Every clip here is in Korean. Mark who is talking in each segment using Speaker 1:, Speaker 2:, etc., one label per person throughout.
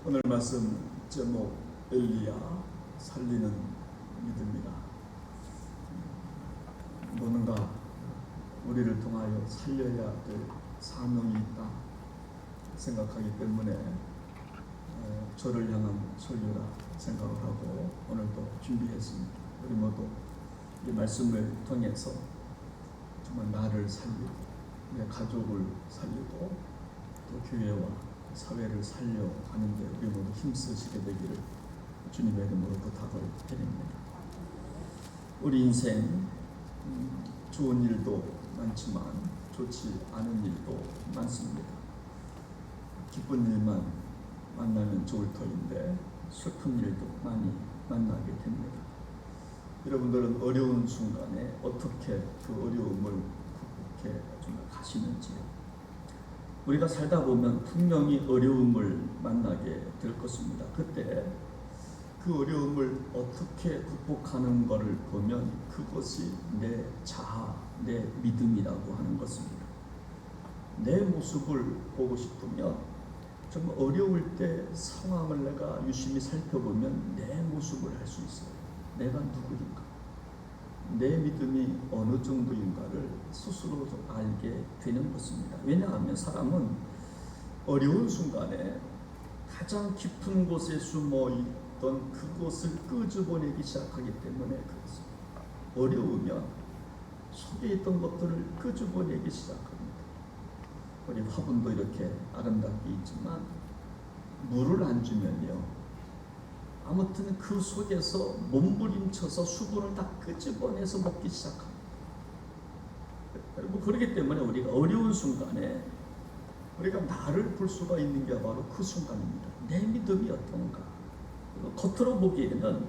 Speaker 1: 오늘 말씀 제목 엘리야 살리는 믿음이다. 뭔가 우리를 통하여 살려야 될 사명이 있다 생각하기 때문에 저를 향한 설교라 생각을 하고 오늘도 준비했습니다. 우리 모두 이 말씀을 통해서 정말 나를 살리고 내 가족을 살리고 또 교회와 사회를 살려가는데 우리 모두 힘쓰시게 되기를 주님의 이름으로 부탁을 드립니다. 우리 인생 좋은 일도 많지만 좋지 않은 일도 많습니다. 기쁜 일만 만나면 좋을 터인데 슬픈 일도 많이 만나게 됩니다. 여러분들은 어려운 순간에 어떻게 그 어려움을 극복해 가시는지요? 우리가 살다 보면 분명히 어려움을 만나게 될 것입니다. 그때 그 어려움을 어떻게 극복하는 것을 보면 그것이 내 자아, 내 믿음이라고 하는 것입니다. 내 모습을 보고 싶으면 정말 어려울 때 상황을 내가 유심히 살펴보면 내 모습을 알 수 있어요. 내가 누구인가? 내 믿음이 어느 정도인가를 스스로 좀 알게 되는 것입니다. 왜냐하면 사람은 어려운 순간에 가장 깊은 곳에 숨어있던 그곳을 끄집어내기 시작하기 때문에 그렇습니다. 어려우면 속에 있던 것들을 끄집어내기 시작합니다. 우리 화분도 이렇게 아름답게 있지만 물을 안 주면요, 아무튼 그 속에서 몸부림쳐서 수분을 다 끄집어내서 먹기 시작합니다. 여러분, 그렇기 때문에 우리가 어려운 순간에 우리가 나를 볼 수가 있는 게 바로 그 순간입니다. 내 믿음이 어떤가? 겉으로 보기에는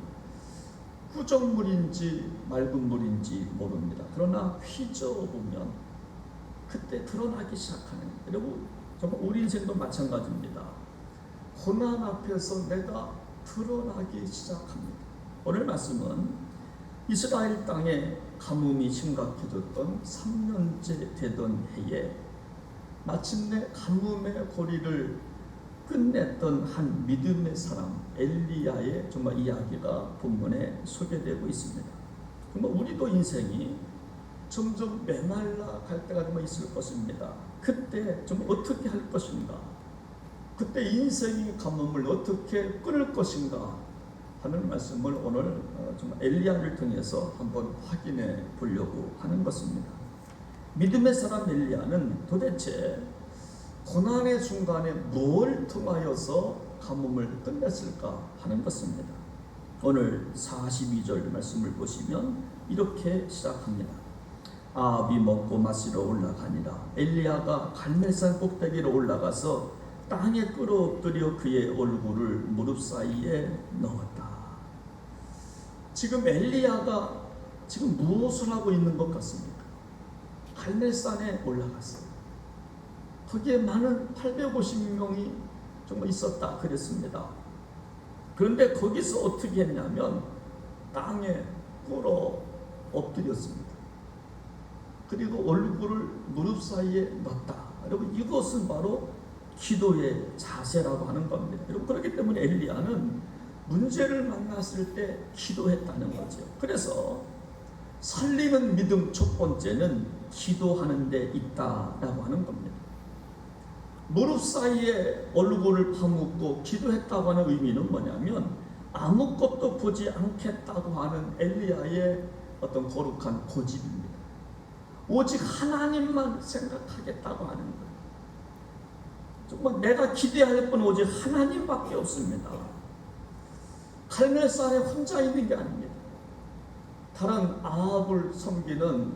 Speaker 1: 구정물인지 맑은 물인지 모릅니다. 그러나 휘저어보면 그때 드러나기 시작하는 거예요. 여러분, 정말 우리 인생도 마찬가지입니다. 고난 앞에서 내가 드러나기 시작합니다. 오늘 말씀은 이스라엘 땅에 가뭄이 심각해졌던 3년째 되던 해에 마침내 가뭄의 고리를 끝냈던 한 믿음의 사람 엘리야의 정말 이야기가 본문에 소개되고 있습니다. 정말 우리도 인생이 점점 메말라 갈 때가 정말 있을 것입니다. 그때 좀 어떻게 할 것인가? 그때 인생의 가뭄을 어떻게 끊을 것인가 하는 말씀을 오늘 정말 엘리야를 통해서 한번 확인해 보려고 하는 것입니다. 믿음의 사람 엘리야는 도대체 고난의 순간에 뭘 통하여서 가뭄을 끝냈을까 하는 것입니다. 오늘 42절 말씀을 보시면 이렇게 시작합니다. 아합이 먹고 마시러 올라가니라. 엘리야가 갈멜산 꼭대기로 올라가서 땅에 끌어엎드려 그의 얼굴을 무릎 사이에 넣었다. 지금 엘리야가 지금 무엇을 하고 있는 것 같습니까? 갈멜산에 올라갔어요. 거기에 많은 850명이 정말 있었다 그랬습니다. 그런데 거기서 어떻게 했냐면 땅에 끌어 엎드렸습니다. 그리고 얼굴을 무릎 사이에 넣었다. 여러분, 이것은 바로 기도의 자세라고 하는 겁니다. 여러분, 그렇기 때문에 엘리야는 문제를 만났을 때 기도했다는 거죠. 그래서 살리는 믿음 첫 번째는 기도하는 데 있다라고 하는 겁니다. 무릎 사이에 얼굴을 파묻고 기도했다고 하는 의미는 뭐냐면 아무것도 보지 않겠다고 하는 엘리야의 어떤 거룩한 고집입니다. 오직 하나님만 생각하겠다고 하는 거예요. 정말 내가 기대할 건 오직 하나님밖에 없습니다. 갈멜산에 혼자 있는 게 아닙니다. 다른 아합을 섬기는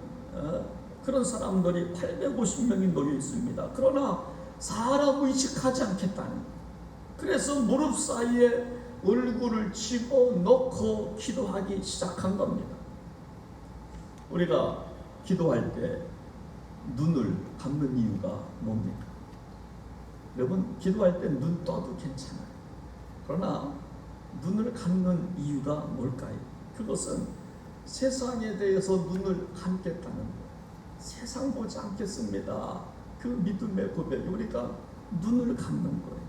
Speaker 1: 그런 사람들이 850명이 놓여 있습니다. 그러나 사람 의식하지 않겠다는 거예요. 그래서 무릎 사이에 얼굴을 집어넣고 기도하기 시작한 겁니다. 우리가 기도할 때 눈을 감는 이유가 뭡니까? 여러분, 기도할 때 눈 떠도 괜찮아요. 그러나 눈을 감는 이유가 뭘까요? 그것은 세상에 대해서 눈을 감겠다는 거예요. 세상 보지 않겠습니다. 그 믿음의 고백이 우리가 눈을 감는 거예요.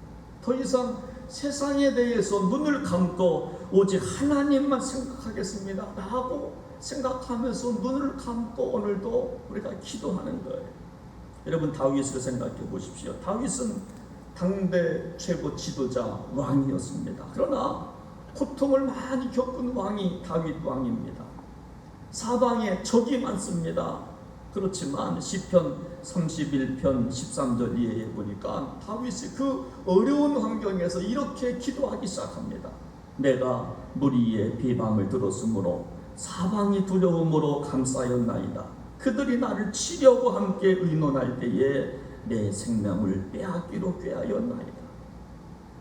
Speaker 1: 더 이상 세상에 대해서 눈을 감고 오직 하나님만 생각하겠습니다 라고 생각하면서 눈을 감고 오늘도 우리가 기도하는 거예요. 여러분, 다윗을 생각해 보십시오. 다윗은 당대 최고 지도자 왕이었습니다. 그러나 고통을 많이 겪은 왕이 다윗 왕입니다. 사방에 적이 많습니다. 그렇지만 시편 31편 13절 이하에 보니까 다윗이 그 어려운 환경에서 이렇게 기도하기 시작합니다. 내가 무리의 비방을 들었으므로 사방이 두려움으로 감싸였나이다. 그들이 나를 치려고 함께 의논할 때에 내 생명을 빼앗기로 꾀하였나이다.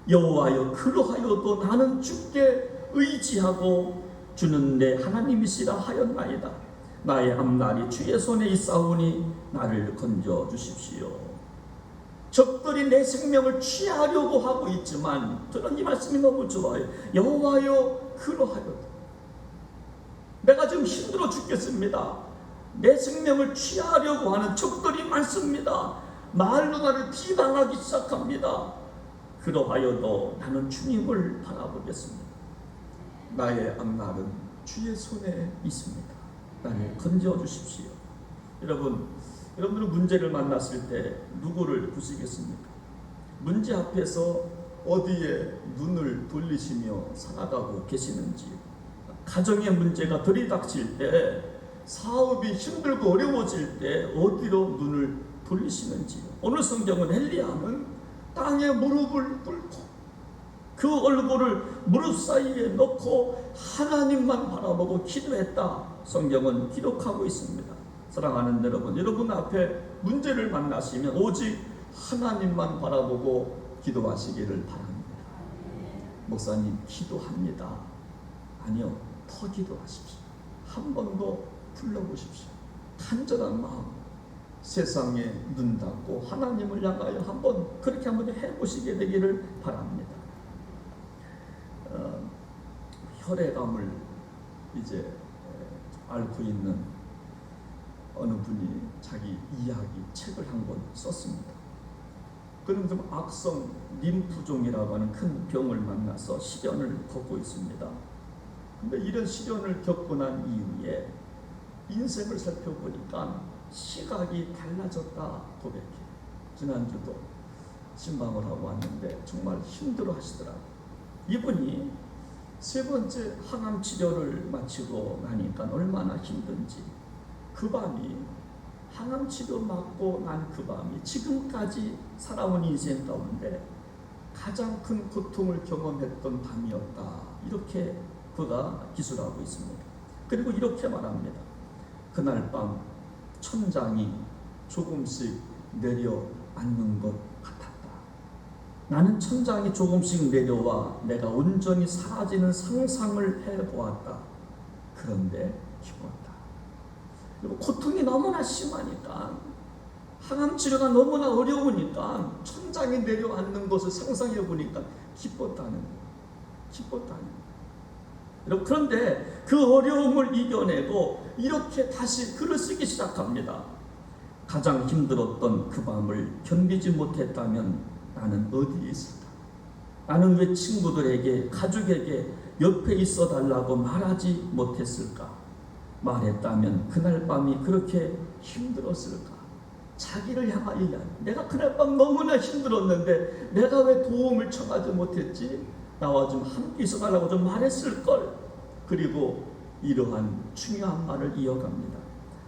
Speaker 1: 여호와여, 그러하여도 나는 주께 의지하고 주는 내 하나님이시라 하였나이다. 나의 앞날이 주의 손에 있사오니 나를 건져 주십시오. 적들이 내 생명을 취하려고 하고 있지만 저는 이 말씀이 너무 좋아요. 여호와여, 그러하여도 내가 지금 힘들어 죽겠습니다. 내 생명을 취하려고 하는 적들이 많습니다. 말로 나를 비방하기 시작합니다. 그러하여도 나는 주님을 바라보겠습니다. 나의 앞날은 주의 손에 있습니다. 나를 건져 주십시오. 여러분들은 문제를 만났을 때 누구를 부시겠습니까? 문제 앞에서 어디에 눈을 돌리시며 살아가고 계시는지, 가정의 문제가 들이닥칠 때, 사업이 힘들고 어려워질 때 어디로 눈을 돌리시는지. 오늘 성경은 엘리야는 땅에 무릎을 꿇고 그 얼굴을 무릎 사이에 넣고 하나님만 바라보고 기도했다. 성경은 기록하고 있습니다. 사랑하는 여러분, 여러분 앞에 문제를 만나시면 오직 하나님만 바라보고 기도하시기를 바랍니다. 목사님, 기도합니다. 아니요, 더 기도하십시오. 한 번 더 불러보십시오. 간절한 마음, 세상에 눈 닫고 하나님을 향하여 그렇게 한번 해보시게 되기를 바랍니다. 혈액암을 이제 앓고 있는 어느 분이 자기 이야기 책을 한 권 썼습니다. 그는 좀 악성 림프종이라고 하는 큰 병을 만나서 시련을 겪고 있습니다. 근데 이런 시련을 겪고 난 이후에 인생을 살펴보니까 시각이 달라졌다 고백해. 지난주도 신방을 하고 왔는데 정말 힘들어 하시더라고요. 이분이 세 번째 항암 치료를 마치고 나니까 얼마나 힘든지, 그 밤이 항암 치료 맞고 난 그 밤이 지금까지 살아온 인생 가운데 가장 큰 고통을 경험했던 밤이었다. 이렇게 그가 기술하고 있습니다. 그리고 이렇게 말합니다. 그날 밤 천장이 조금씩 내려앉는 것 같았다. 나는 천장이 조금씩 내려와 내가 온전히 사라지는 상상을 해보았다. 그런데 기뻤다. 그리고 고통이 너무나 심하니까, 항암 치료가 너무나 어려우니까 천장이 내려앉는 것을 상상해 보니까 기뻤다는 거예요. 기뻤다는 거예요. 그런데 그 어려움을 이겨내고 이렇게 다시 글을 쓰기 시작합니다. 가장 힘들었던 그 밤을 견디지 못했다면 나는 어디에 있을까? 나는 왜 친구들에게, 가족에게 옆에 있어 달라고 말하지 못했을까? 말했다면 그날 밤이 그렇게 힘들었을까? 자기를 향하여, 내가 그날 밤 너무나 힘들었는데 내가 왜 도움을 청하지 못했지? 나와 좀 함께 있어 달라고 좀 말했을걸. 그리고 이러한 중요한 말을 이어갑니다.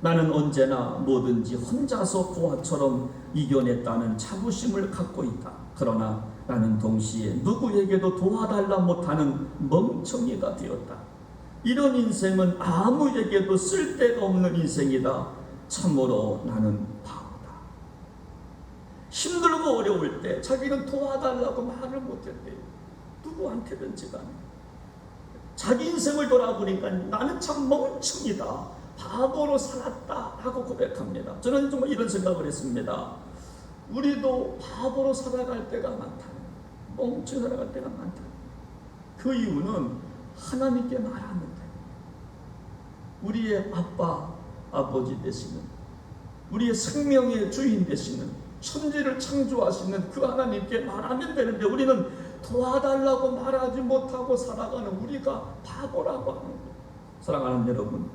Speaker 1: 나는 언제나 뭐든지 혼자서 고아처럼 이겨냈다는 자부심을 갖고 있다. 그러나 나는 동시에 누구에게도 도와달라 못하는 멍청이가 되었다. 이런 인생은 아무에게도 쓸데가 없는 인생이다. 참으로 나는 바보다. 힘들고 어려울 때 자기는 도와달라고 말을 못했대요. 누구한테든지 간에. 자기 인생을 돌아보니까 나는 참 멍청이다, 바보로 살았다 하고 고백합니다. 저는 정말 이런 생각을 했습니다. 우리도 바보로 살아갈 때가 많다. 멍청이 살아갈 때가 많다. 그 이유는 하나님께 말하면 돼. 우리의 아빠, 아버지 되시는, 우리의 생명의 주인 되시는, 천지를 창조하시는 그 하나님께 말하면 되는데 우리는 도와달라고 말하지 못하고 살아가는 우리가 바보라고 하는 거예요. 사랑하는 여러분,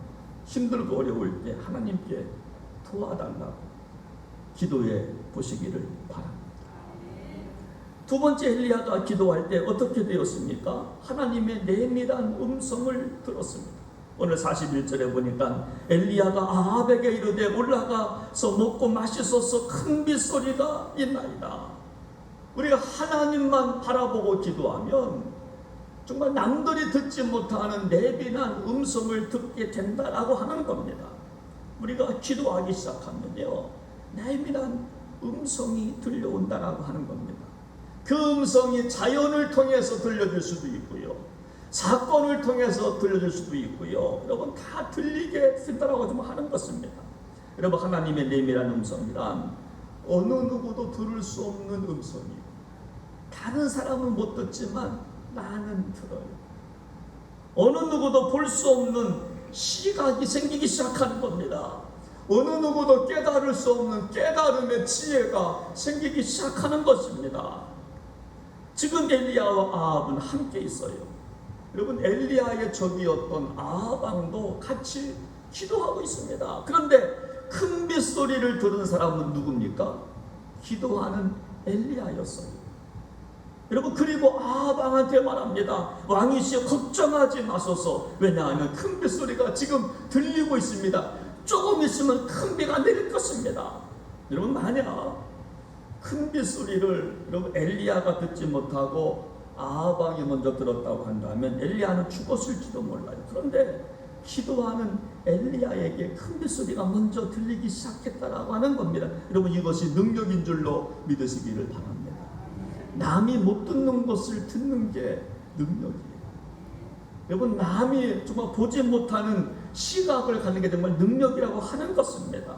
Speaker 1: 힘들고 어려울 때 하나님께 도와달라고 기도해 보시기를 바랍니다. 두 번째, 엘리야가 기도할 때 어떻게 되었습니까? 하나님의 내밀한 음성을 들었습니다. 오늘 41절에 보니까 엘리야가 아합에게 이르되 올라가서 먹고 마시소서 큰 빗소리가 있나이다. 우리가 하나님만 바라보고 기도하면 정말 남들이 듣지 못하는 내빈한 음성을 듣게 된다라고 하는 겁니다. 우리가 기도하기 시작하면요, 내빈한 음성이 들려온다라고 하는 겁니다. 그 음성이 자연을 통해서 들려줄 수도 있고요, 사건을 통해서 들려줄 수도 있고요, 여러분 다 들리게 된다라고 좀 하는 것입니다. 여러분, 하나님의 내밀한 음성이란 어느 누구도 들을 수 없는 음성이에요. 다른 사람은 못 듣지만 나는 들어요. 어느 누구도 볼 수 없는 시각이 생기기 시작하는 겁니다. 어느 누구도 깨달을 수 없는 깨달음의 지혜가 생기기 시작하는 것입니다. 지금 엘리야와 아합은 함께 있어요. 여러분, 엘리야의 적이었던 아합 왕도 같이 기도하고 있습니다. 그런데 큰 빗소리를 들은 사람은 누굽니까? 기도하는 엘리야였어요. 여러분, 그리고 아합 왕한테 말합니다. 왕이시여 걱정하지 마소서. 왜냐하면 큰 빗소리가 지금 들리고 있습니다. 조금 있으면 큰 비가 내릴 것입니다. 여러분, 만약 큰 빗소리를 여러분 엘리야가 듣지 못하고 아합 왕이 먼저 들었다고 한다면 엘리야는 죽었을지도 몰라요. 그런데 기도하는 엘리야에게 큰 빗소리가 먼저 들리기 시작했다라고 하는 겁니다. 여러분, 이것이 능력인 줄로 믿으시기를 바랍니다. 남이 못 듣는 것을 듣는 게 능력이에요. 여러분, 남이 정말 보지 못하는 시각을 갖는 게 정말 능력이라고 하는 것입니다.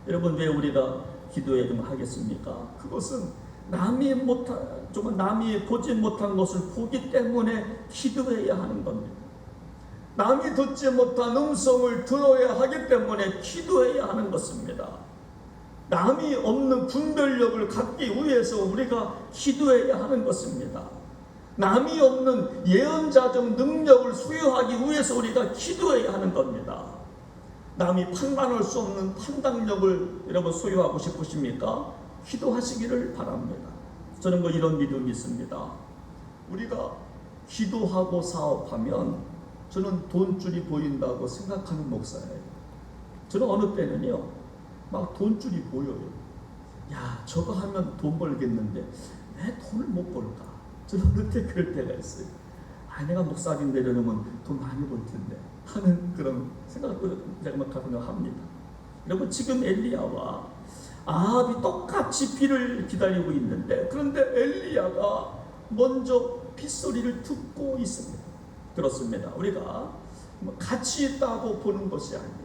Speaker 1: 여러분, 왜 우리가 기도해 좀 하겠습니까? 그것은 남이 보지 못한 것을 보기 때문에 기도해야 하는 겁니다. 남이 듣지 못한 음성을 들어야 하기 때문에 기도해야 하는 것입니다. 남이 없는 분별력을 갖기 위해서 우리가 기도해야 하는 것입니다. 남이 없는 예언자적 능력을 소유하기 위해서 우리가 기도해야 하는 겁니다. 남이 판단할 수 없는 판단력을 여러분 소유하고 싶으십니까? 기도하시기를 바랍니다. 저는 이런 믿음이 있습니다. 우리가 기도하고 사업하면 저는 돈줄이 보인다고 생각하는 목사예요. 저는 어느 때는요, 막 돈줄이 보여요. 야, 저거 하면 돈 벌겠는데 왜 돈을 못 벌까? 저는 어느 때 그럴 때가 있어요. 내가 목사님 되려면 돈 많이 벌 텐데 하는 그런 생각을 제가 막 합니다. 여러분, 지금 엘리야와 아합이 똑같이 비를 기다리고 있는데, 그런데 엘리야가 먼저 빗소리를 듣고 있습니다. 들었습니다. 우리가 같이 있다고 보는 것이 아니에요.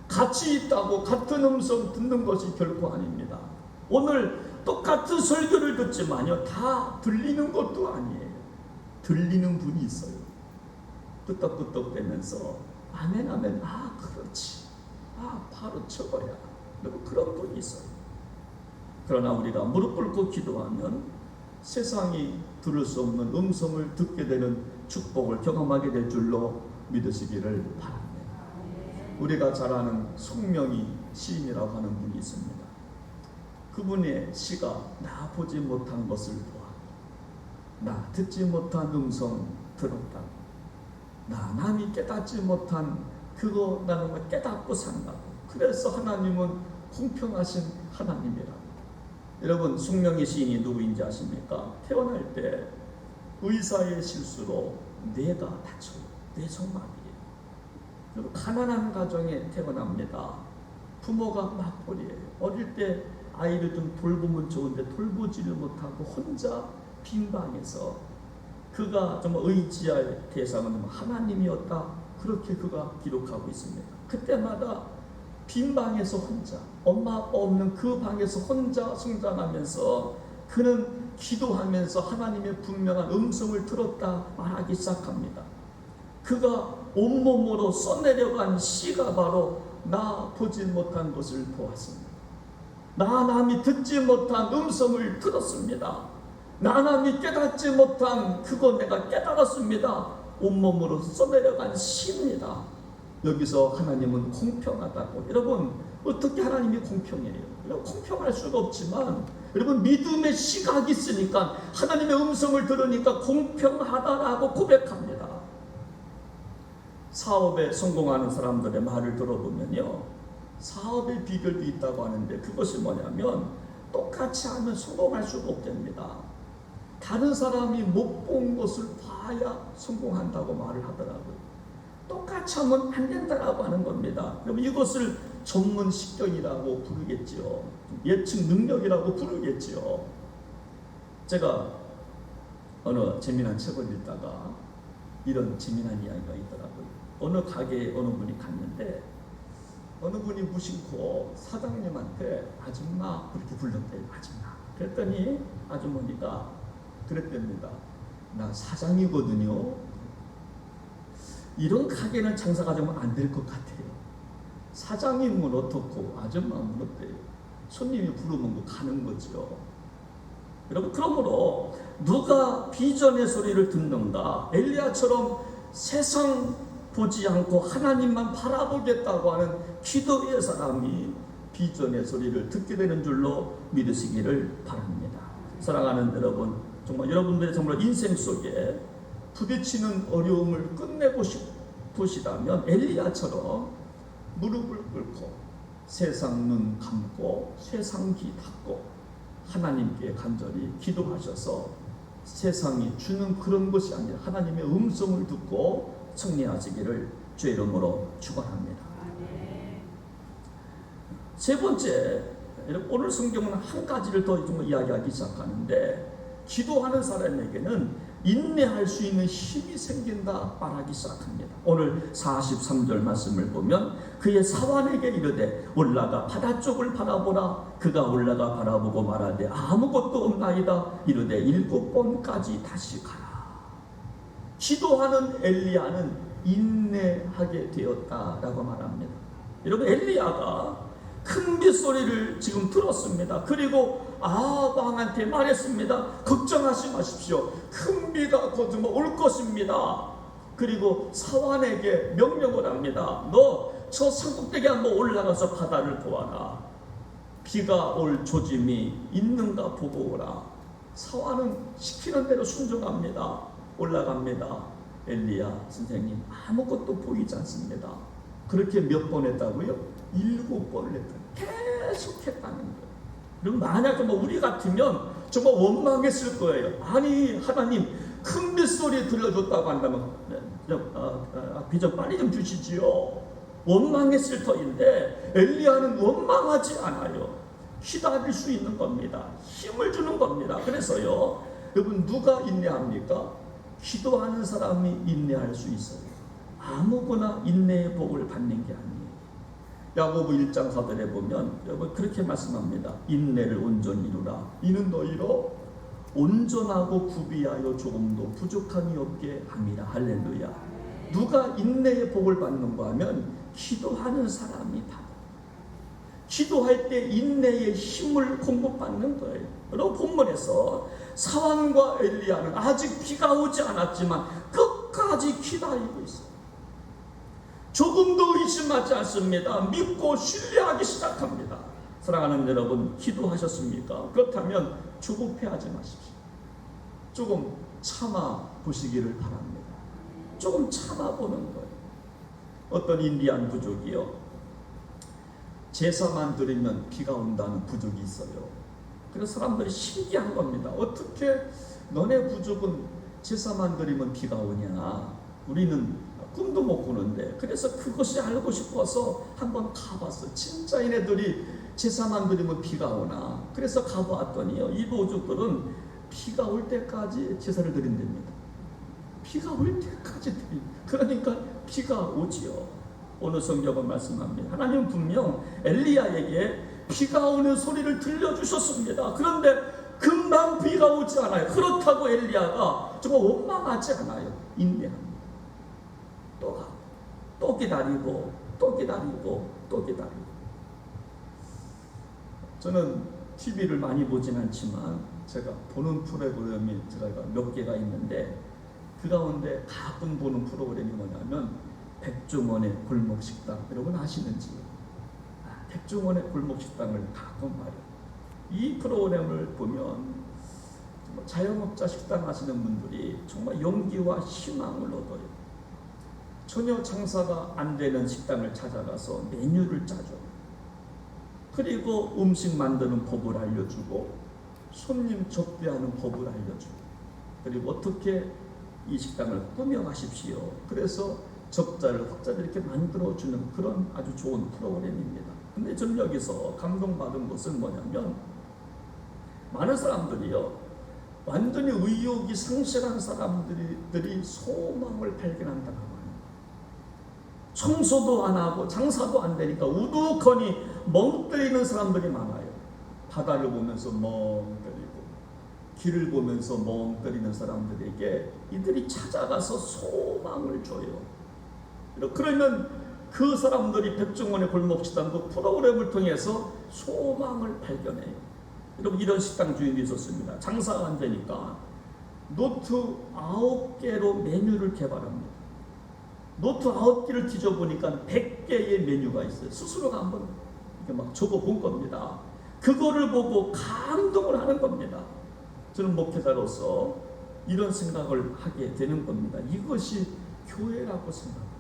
Speaker 1: 같이 있다고 같은 음성 듣는 것이 결코 아닙니다. 오늘 똑같은 설교를 듣지만요, 다 들리는 것도 아니에요. 들리는 분이 있어요. 끄떡끄떡 대면서 아멘 아멘, 그렇지, 바로 저거야, 그런 분이 있어요. 그러나 우리가 무릎 꿇고 기도하면 세상이 들을 수 없는 음성을 듣게 되는 축복을 경험하게 될 줄로 믿으시기를 바랍니다. 우리가 잘 아는 송명희 시인이라고 하는 분이 있습니다. 그분의 시가 나 보지 못한 것을 보아, 나 듣지 못한 음성 들었다, 나 남이 깨닫지 못한 그거 나는 깨닫고 산다고. 그래서 하나님은 공평하신 하나님이라고. 여러분, 송명희 시인이 누구인지 아십니까? 태어날 때 의사의 실수로 뇌가 다쳐요. 뇌성마비예요. 여러분, 가난한 가정에 태어납니다. 부모가 맞벌이에요. 어릴 때 아이를 좀 돌보면 좋은데 돌보지를 못하고 혼자 빈 방에서 그가 정말 의지할 대상은 하나님이었다, 그렇게 그가 기록하고 있습니다. 그때마다 빈 방에서 혼자, 엄마 아빠 없는 그 방에서 혼자 성장하면서 그는 기도하면서 하나님의 분명한 음성을 들었다 말하기 시작합니다. 그가 온몸으로 써내려간 시가 바로 나 보지 못한 것을 보았습니다. 나 남이 듣지 못한 음성을 들었습니다. 나남이 깨닫지 못한 그거 내가 깨달았습니다. 온몸으로 써내려간 시입니다. 여기서 하나님은 공평하다고. 여러분, 어떻게 하나님이 공평해요? 여러분, 공평할 수가 없지만 여러분, 믿음의 시각이 있으니까 하나님의 음성을 들으니까 공평하다라고 고백합니다. 사업에 성공하는 사람들의 말을 들어보면요, 사업의 비결도 있다고 하는데 그것이 뭐냐면 똑같이 하면 성공할 수가 없답니다. 다른 사람이 못 본 것을 봐야 성공한다고 말을 하더라고요. 똑같이 하면 안 된다라고 하는 겁니다. 그럼 이것을 전문 식견이라고 부르겠지요. 예측 능력이라고 부르겠지요. 제가 어느 재미난 책을 읽다가 이런 재미난 이야기가 있더라고요. 어느 가게에 어느 분이 갔는데 어느 분이 무심코 사장님한테 아줌마 그렇게 불렀대요. 아줌마. 그랬더니 아주머니가 그랬답니다. 나 사장이거든요. 이런 가게는 장사가 좀 안 될 것 같아요. 사장님은 어떻고 아줌마는 어때요? 손님이 부르면 가는 거죠. 여러분, 그러므로 누가 비전의 소리를 듣는가? 엘리야처럼 세상 보지 않고 하나님만 바라보겠다고 하는 기도의 사람이 비전의 소리를 듣게 되는 줄로 믿으시기를 바랍니다. 사랑하는 여러분, 정말 여러분들의 정말 인생 속에 부딪히는 어려움을 끝내고 싶으시다면 엘리야처럼 무릎을 꿇고 세상 눈 감고 세상 귀 닫고 하나님께 간절히 기도하셔서 세상이 주는 그런 것이 아니라 하나님의 음성을 듣고 승리하시기를 주의 이름으로 축원합니다. 세 번째, 오늘 성경은 한 가지를 더 이야기하기 시작하는데 기도하는 사람에게는 인내할 수 있는 힘이 생긴다 말하기 시작합니다. 오늘 43절 말씀을 보면 그의 사환에게 이르되 올라가 바다 쪽을 바라보라. 그가 올라가 바라보고 말하되 아무것도 없나이다. 이르되 7번까지 다시 가라. 기도하는 엘리야는 인내하게 되었다라고 말합니다. 여러분, 엘리야가 큰 빗소리를 지금 들었습니다. 그리고 왕한테 말했습니다. 걱정하지 마십시오. 큰 비가 곧 올 것입니다. 그리고 사환에게 명령을 합니다. 너 저 산꼭대기 한번 올라가서 바다를 보아라. 비가 올 조짐이 있는가 보고 오라. 사환은 시키는 대로 순종합니다. 올라갑니다. 엘리야 선생님, 아무것도 보이지 않습니다. 그렇게 몇 번 했다고요? 7번을 했다. 계속 했다는 거예요. 그럼 만약 우리 같으면 정말 원망했을 거예요. 아니 하나님, 큰 빗소리 들려줬다고 한다면 비 좀 빨리 좀 주시지요. 원망했을 터인데 엘리야는 원망하지 않아요. 기다릴 수 있는 겁니다. 힘을 주는 겁니다. 그래서요, 여러분, 누가 인내합니까? 기도하는 사람이 인내할 수 있어요. 아무거나 인내의 복을 받는 게 아니에요. 야고보 1장 4절에 보면 여러분 그렇게 말씀합니다. 인내를 온전히 이루라. 이는 너희로 온전하고 구비하여 조금도 부족함이 없게 함이라. 할렐루야. 누가 인내의 복을 받는가 하면 기도하는 사람이 받아요. 기도할 때 인내의 힘을 공급받는 거예요. 여러분, 본문에서 사환과 엘리야는 아직 비가 오지 않았지만 끝까지 기다리고 있어요. 조금도 의심하지 않습니다. 믿고 신뢰하기 시작합니다. 사랑하는 여러분, 기도하셨습니까? 그렇다면 조급해하지 마십시오. 조금 참아 보시기를 바랍니다. 조금 참아 보는 거예요. 어떤 인디안 부족이요, 제사만 드리면 비가 온다는 부족이 있어요. 그래서 사람들이 신기한 겁니다. 어떻게 너네 부족은 제사만 드리면 비가 오냐? 우리는 꿈도 못 꾸는데. 그래서 그것이 알고 싶어서 한번 가봤어. 진짜 얘네들이 제사만 드리면 비가 오나? 그래서 가보았더니요, 이 부족들은 비가 올 때까지 제사를 드린답니다. 비가 올 때까지 드립니다. 그러니까 비가 오지요. 오늘 성경은 말씀합니다. 하나님은 분명 엘리야에게 비가 오는 소리를 들려주셨습니다. 그런데 금방 비가 오지 않아요. 그렇다고 엘리야가 정말 원망하지 않아요. 인내합니다. 또 가고, 또 기다리고, 또 기다리고, 또 기다리고. 저는 TV를 많이 보진 않지만 제가 보는 프로그램이 제가 몇 개가 있는데 그 가운데 가끔 보는 프로그램이 뭐냐면 백종원의 골목식당, 여러분 아시는지? 백종원의 골목식당을 가끔 봐요. 이 프로그램을 보면 자영업자 식당 하시는 분들이 정말 용기와 희망을 얻어요. 전혀 장사가 안 되는 식당을 찾아가서 메뉴를 짜줘. 그리고 음식 만드는 법을 알려주고 손님 접대하는 법을 알려주고, 그리고 어떻게 이 식당을 꾸며가십시오. 그래서 적자를 확자를 이렇게 만들어주는 그런 아주 좋은 프로그램입니다. 근데 저는 여기서 감동받은 것은 뭐냐면 많은 사람들이요, 완전히 의욕이 상실한 사람들이 소망을 발견한다고 합니다. 청소도 안 하고 장사도 안 되니까 우두커니 멍 때리는 사람들이 많아요. 바다를 보면서 멍 때리고 길을 보면서 멍 때리는 사람들에게 이들이 찾아가서 소망을 줘요. 그러면 그 사람들이 백종원의 골목식당 그 프로그램을 통해서 소망을 발견해요. 여러분, 이런 식당 주인이 있었습니다. 장사가 안 되니까 노트 9개로 메뉴를 개발합니다. 노트 9개를 뒤져보니까 100개의 메뉴가 있어요. 스스로가 한번 이렇게 막 적어본 겁니다. 그거를 보고 감동을 하는 겁니다. 저는 목회자로서 이런 생각을 하게 되는 겁니다. 이것이 교회라고 생각합니다.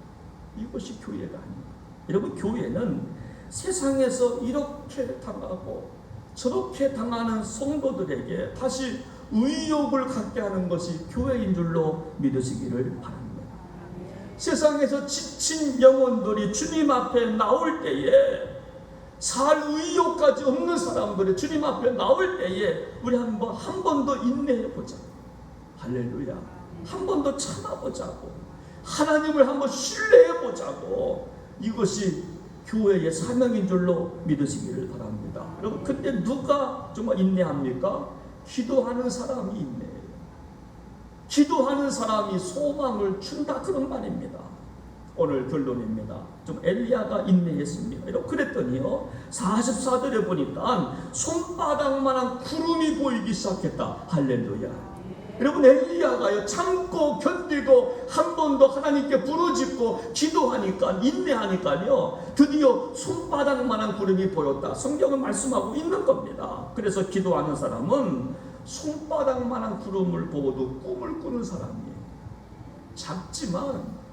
Speaker 1: 이것이 교회가 아닙니다. 여러분, 교회는 세상에서 이렇게 당하고 저렇게 당하는 성도들에게 다시 의욕을 갖게 하는 것이 교회인 줄로 믿으시기를 바랍니다. 세상에서 지친 영혼들이 주님 앞에 나올 때에, 살 의욕까지 없는 사람들이 주님 앞에 나올 때에 우리 한 번 더 인내해보자. 할렐루야. 한 번 더 참아보자고. 하나님을 한번 신뢰해보자고. 이것이 교회의 사명인 줄로 믿으시기를 바랍니다. 여러분, 근데 누가 정말 인내합니까? 기도하는 사람이 인내해요. 기도하는 사람이 소망을 준다, 그런 말입니다. 오늘 결론입니다. 좀 엘리야가 인내했습니다. 이렇게 그랬더니요, 44절에 보니까 손바닥만한 구름이 보이기 시작했다. 할렐루야. 여러분, 엘리야가요, 참고 견디고 한 번 더 하나님께 부르짖고 기도하니까, 인내하니까요, 드디어 손바닥만한 구름이 보였다. 성경은 말씀하고 있는 겁니다. 그래서 기도하는 사람은 손바닥만한 구름을 보고도 꿈을 꾸는 사람이에요. 작지만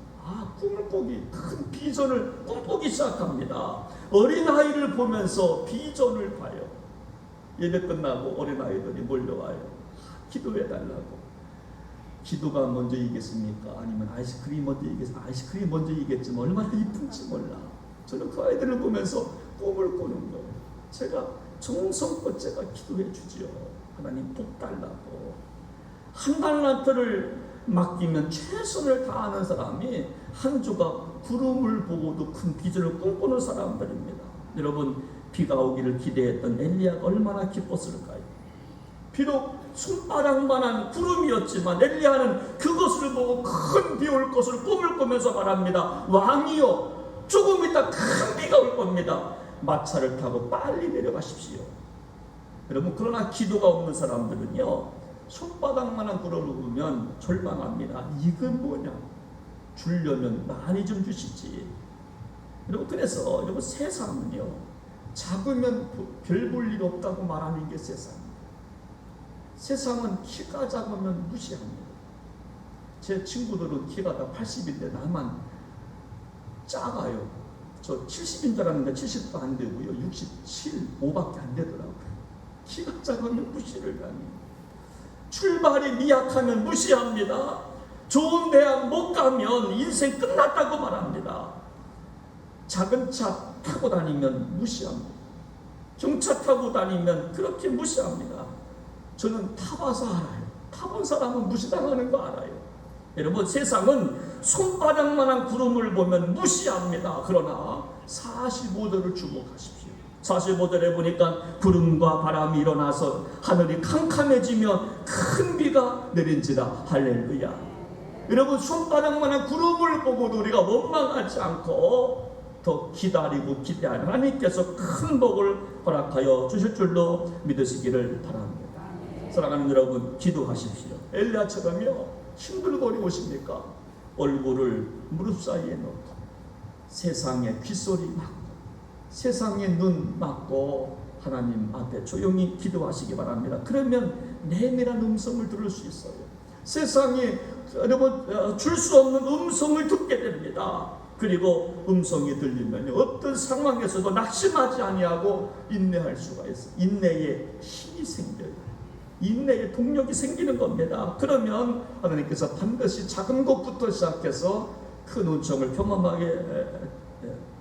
Speaker 1: 꿈을 꾸기, 큰 비전을 꿈꾸기 시작합니다. 어린아이를 보면서 비전을 봐요. 예배 끝나고 어린아이들이 몰려와요. 기도해달라고. 기도가 먼저 이겠습니까? 아니면 아이스크림 먼저 이겠습니까? 아이스크림 먼저 이겠지만 얼마나 이쁜지 몰라. 저는 그 아이들을 보면서 꿈을 꾸는 거예요. 제가 정성껏 제가 기도해 주지요. 하나님 복 달라고. 한 달란트를 맡기면 최선을 다하는 사람이 한 조각 구름을 보고도 큰 비전을 꿈꾸는 사람들입니다. 여러분, 비가 오기를 기대했던 엘리야가 얼마나 기뻤을까요? 비록 손바닥만한 구름이었지만 엘리야는 그것을 보고 큰 비 올 것을 꿈을 꾸면서 말합니다. 왕이여, 조금 있다 큰 비가 올 겁니다. 마차를 타고 빨리 내려가십시오. 여러분, 그러나 기도가 없는 사람들은요, 손바닥만한 구름을 보면 절망합니다. 이건 뭐냐? 주려면 많이 좀 주시지. 여러분, 그래서 여러분, 세상은요, 작으면 별 볼 일 없다고 말하는 게 세상입니다. 세상은 키가 작으면 무시합니다. 제 친구들은 키가 다 80인데 나만 작아요. 저 70인 줄 알았는데 70도 안 되고요. 67, 5밖에 안 되더라고요. 키가 작으면 무시를 합니다. 출발이 미약하면 무시합니다. 좋은 대학 못 가면 인생 끝났다고 말합니다. 작은 차 타고 다니면 무시합니다. 경차 타고 다니면 그렇게 무시합니다. 저는 타봐서 알아요. 타본 사람은 무시당하는 거 알아요. 여러분, 세상은 손바닥만한 구름을 보면 무시합니다. 그러나 45도를 주목하십시오. 45절에 보니까 구름과 바람이 일어나서 하늘이 캄캄해지며 큰 비가 내린지라. 할렐루야. 여러분, 손바닥만한 구름을 보고도 우리가 원망하지 않고 더 기다리고 기대하는 하나님께서 큰 복을 허락하여 주실 줄로 믿으시기를 바랍니다. 사랑하는 여러분, 기도하십시오. 엘리야처럼요, 힘들거리고 오십니까? 얼굴을 무릎 사이에 놓고 세상의 귓소리 막고 세상의 눈 막고 하나님 앞에 조용히 기도하시기 바랍니다. 그러면 내밀한 음성을 들을 수 있어요. 세상에 여러분 줄 수 없는 음성을 듣게 됩니다. 그리고 음성이 들리면 어떤 상황에서도 낙심하지 아니하고 인내할 수가 있어요. 인내의 힘이 생겨요. 인내의 동력이 생기는 겁니다. 그러면 하나님께서 반드시 작은 것부터 시작해서 큰 은총을 경험하게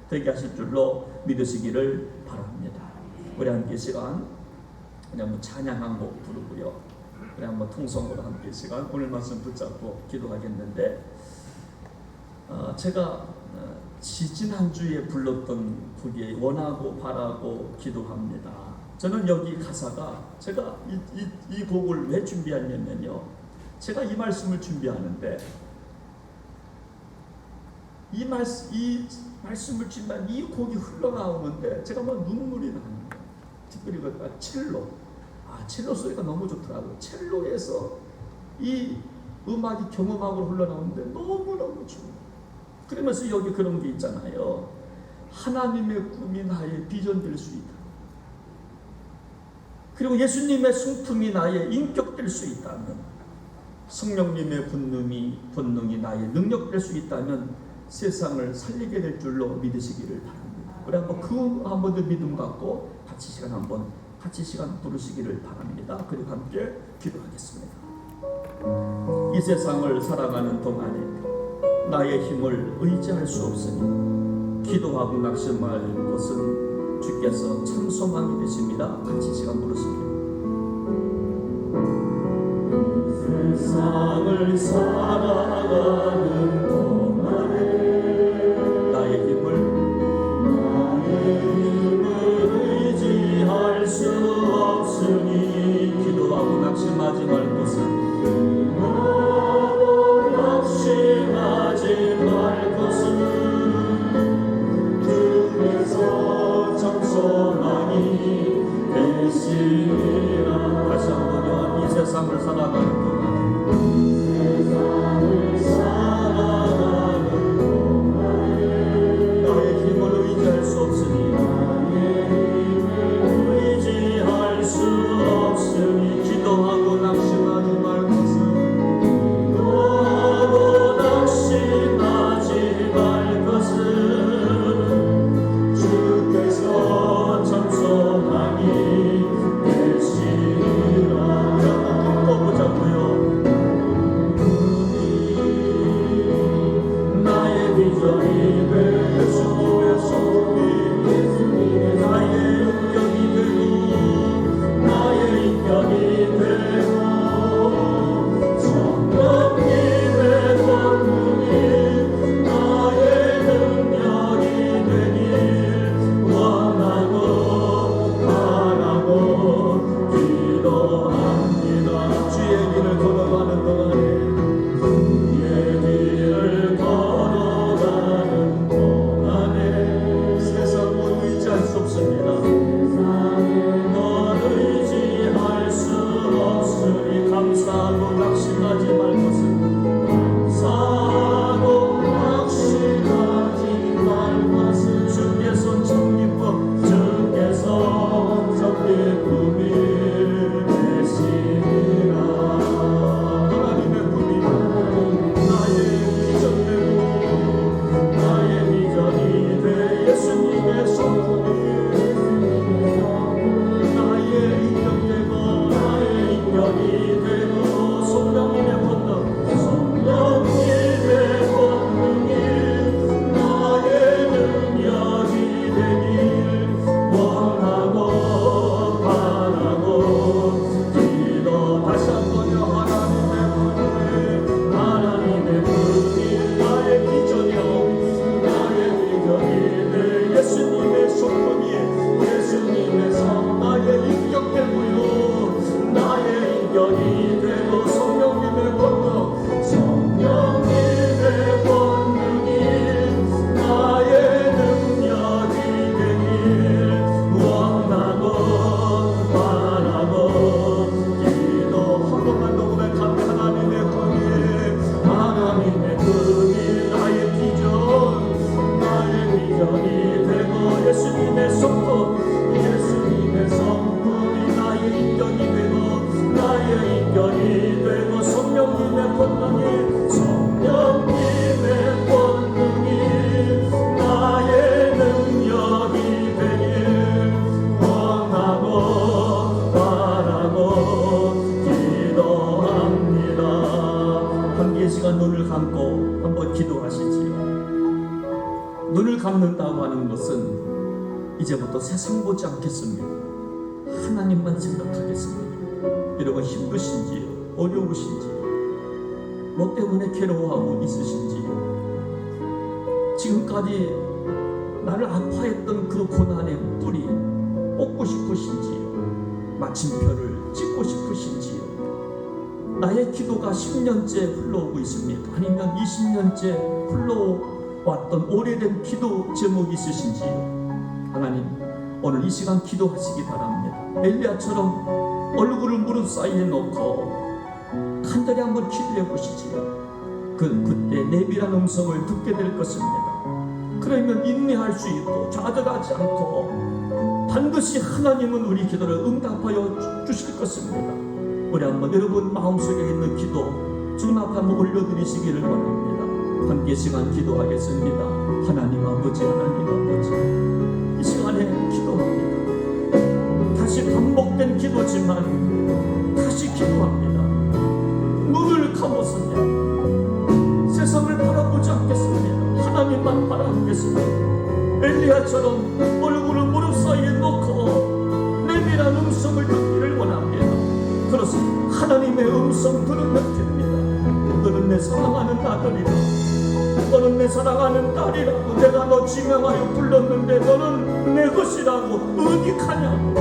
Speaker 1: 되게 하실 줄로 믿으시기를 바랍니다. 우리 함께 시간 그냥 찬양 한 곡 부르고요. 그냥 한번 통성으로 함께 시간 오늘 말씀 붙잡고 기도하겠는데, 제가 지지난주에 불렀던 곡이 원하고 바라고 기도합니다. 저는 여기 가사가 제가 이 곡을 왜 준비했냐면요, 제가 이 말씀을 준비하는데 이 말씀을 준비한 이 곡이 흘러나오는데 제가 막 눈물이 나는 거예요. 특별히 그 첼로 소리가 너무 좋더라고요. 첼로에서 이 음악이 경음악으로 흘러나오는데 너무너무 좋아요. 그러면서 여기 그런 게 있잖아요. 하나님의 꿈이 나의 비전 될 수 있다. 그리고 예수님의 성품이 나의 인격 될 수 있다면, 성령님의 본능이 나의 능력 될 수 있다면 세상을 살리게 될 줄로 믿으시기를 바랍니다. 우리 한 번 더 믿음 갖고 같이 시간 부르시기를 바랍니다. 그리고 함께 기도하겠습니다. 이 세상을 살아가는 동안에 나의 힘을 의지할 수 없으니 기도하고 낙심할 것은 주께서 참 소망이 되십니다. 같이 시간 부르시기를. 세상을 살아가는 동안에 나의 힘을 의지할 수 없으니 기도하고 낙심하지 말 것은 주께서 참 소망이 되시리라. 다시 한번요. 이 세상을 살아가는 동안 이 시간 눈을 감고 한번 기도하시지요. 눈을 감는다고 하는 것은 이제부터 세상 보지 않겠습니다. 하나님만 생각하겠습니다. 여러분 힘드신지요? 어려우신지요? 뭐 때문에 괴로워하고 있으신지요? 지금까지 나를 아파했던 그 고난의 뿌리 뽑고 싶으신지요? 마침표를 찍고 싶으신지요? 나의 기도가 10년째 흘러오고 있습니까? 아니면 20년째 흘러왔던 오래된 기도 제목이 있으신지요? 하나님, 오늘 이 시간 기도하시기 바랍니다. 엘리야처럼 얼굴을 무릎 사이에 놓고 간절히 한번 기도해 보시지요. 그때 내비란 음성을 듣게 될 것입니다. 그러면 인내할 수 있고 좌절하지 않고 반드시 하나님은 우리 기도를 응답하여 주실 것입니다. 우리 한번 여러분 마음속에 있는 기도 주님 앞에 한번 올려드리시기를 원합니다. 함께 시간 기도하겠습니다. 하나님 아버지, 하나님 아버지, 이 시간에 기도합니다. 다시 반복된 기도지만 다시 기도합니다. 눈을 감았습니다. 세상을 바라보지 않겠습니다. 하나님만 바라보겠습니다. 엘리야처럼 얼굴을 무릎 사이에 놓고 내밀한 음성을 듣기를 원합니다. 그렇습니다. 하나님의 음성 들으면 됩니다. 너는 내 사랑하는 아들이라, 너는 내 사랑하는 딸이라고 내가 너 지명하여 불렀는데 너는 내 것이라고 어디 가냐고.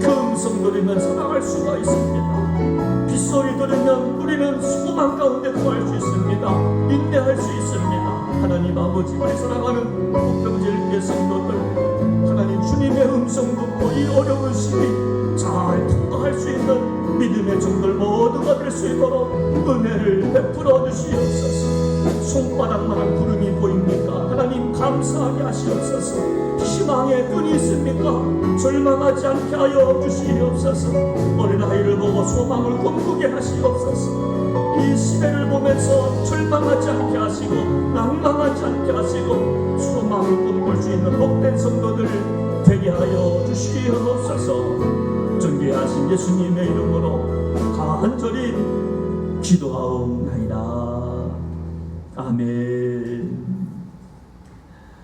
Speaker 1: 그 음성 들으면 살아갈 수가 있습니다. 빗소리 들으면 우리는 소망 가운데 구할 수 있습니다. 인내할 수 있습니다. 하나님 아버지, 우리 사랑하는 목병제일교회 성도들, 하나님 주님의 음성 듣고 이 어려운 시기 잘 통과할 수 있는 믿음의 종들 모두가 될 수 있도록 은혜를 베풀어 주시옵소서. 손바닥만한 구름이 보입니까? 하나님 감사하게 하시옵소서. 희망의 끈이 있습니까? 절망하지 않게 하여 주시옵소서. 어린아이를 보고 소망을 꿈꾸게 하시옵소서. 이 시대를 보면서 절망하지 않게 하시고 낭망하지 않게 하시고 소망을 꿈꿀 수 있는 복된 성도들 되게 하여 주시옵소서. 존귀하신 예수님의 이름으로 간절히 기도하옵나이다. 아멘.